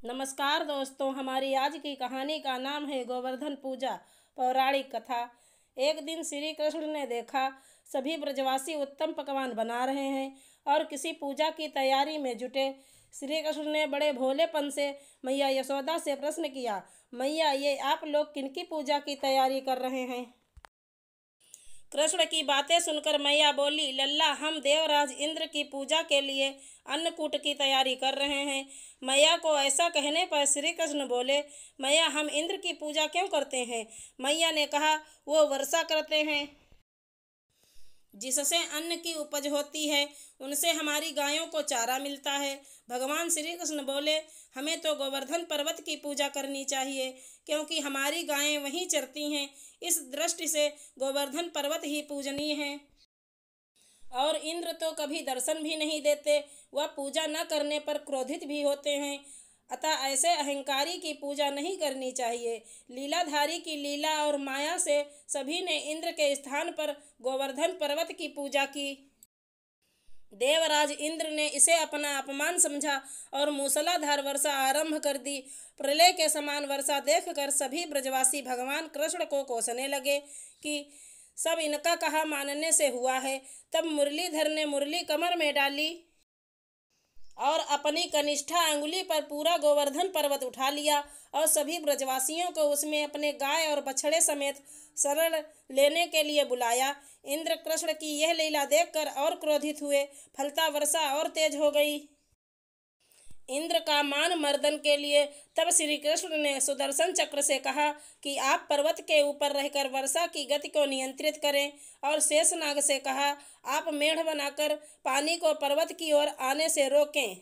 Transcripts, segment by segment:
नमस्कार दोस्तों, हमारी आज की कहानी का नाम है गोवर्धन पूजा। पौराणिक कथा। एक दिन श्री कृष्ण ने देखा सभी ब्रजवासी उत्तम पकवान बना रहे हैं और किसी पूजा की तैयारी में जुटे। श्री कृष्ण ने बड़े भोलेपन से मैया यशोदा से प्रश्न किया, मैया, ये आप लोग किनकी पूजा की तैयारी कर रहे हैं? कृष्ण की बातें सुनकर मैया बोली, लल्ला, हम देवराज इंद्र की पूजा के लिए अन्नकूट की तैयारी कर रहे हैं। मैया को ऐसा कहने पर श्री कृष्ण बोले, मैया, हम इंद्र की पूजा क्यों करते हैं? मैया ने कहा, वो वर्षा करते हैं जिससे अन्न की उपज होती है, उनसे हमारी गायों को चारा मिलता है। भगवान श्री कृष्ण बोले, हमें तो गोवर्धन पर्वत की पूजा करनी चाहिए क्योंकि हमारी गायें वहीं चरती हैं। इस दृष्टि से गोवर्धन पर्वत ही पूजनीय है। और इंद्र तो कभी दर्शन भी नहीं देते, वह पूजा न करने पर क्रोधित भी होते हैं। अतः ऐसे अहंकारी की पूजा नहीं करनी चाहिए। लीलाधारी की लीला और माया से सभी ने इंद्र के स्थान पर गोवर्धन पर्वत की पूजा की। देवराज इंद्र ने इसे अपना अपमान समझा और मूसलाधार वर्षा आरंभ कर दी। प्रलय के समान वर्षा देखकर सभी ब्रजवासी भगवान कृष्ण को कोसने लगे कि सब इनका कहा मानने से हुआ है। तब मुरलीधर ने मुरली कमर में डाली और अपनी कनिष्ठा अंगुली पर पूरा गोवर्धन पर्वत उठा लिया और सभी ब्रजवासियों को उसमें अपने गाय और बछड़े समेत शरण लेने के लिए बुलाया। इंद्र कृष्ण की यह लीला देखकर और क्रोधित हुए। फलता वर्षा और तेज हो गई। इंद्र का मान मर्दन के लिए तब श्री कृष्ण ने सुदर्शन चक्र से कहा कि आप पर्वत के ऊपर रहकर वर्षा की गति को नियंत्रित करें, और शेषनाग से कहा, आप मेढ़ बनाकर पानी को पर्वत की ओर आने से रोकें।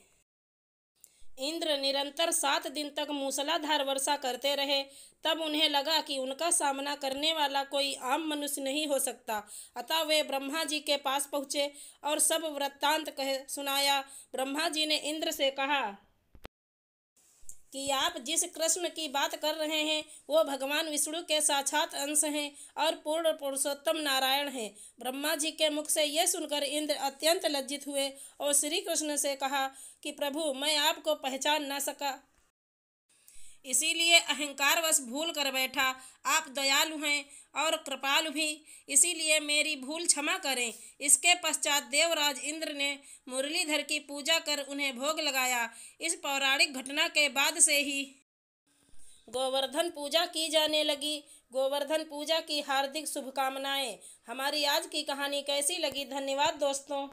इंद्र निरंतर 7 दिन तक मूसलाधार वर्षा करते रहे। तब उन्हें लगा कि उनका सामना करने वाला कोई आम मनुष्य नहीं हो सकता। अतः वे ब्रह्मा जी के पास पहुँचे और सब वृत्तांत कह सुनाया। ब्रह्मा जी ने इंद्र से कहा कि आप जिस कृष्ण की बात कर रहे हैं वो भगवान विष्णु के साक्षात अंश हैं और पूर्ण पुरुषोत्तम नारायण हैं। ब्रह्मा जी के मुख से यह सुनकर इंद्र अत्यंत लज्जित हुए और श्री कृष्ण से कहा कि प्रभु, मैं आपको पहचान न सका, इसीलिए अहंकारवश भूल कर बैठा। आप दयालु हैं और कृपालु भी, इसीलिए मेरी भूल क्षमा करें। इसके पश्चात देवराज इंद्र ने मुरलीधर की पूजा कर उन्हें भोग लगाया। इस पौराणिक घटना के बाद से ही गोवर्धन पूजा की जाने लगी। गोवर्धन पूजा की हार्दिक शुभकामनाएं। हमारी आज की कहानी कैसी लगी? धन्यवाद दोस्तों।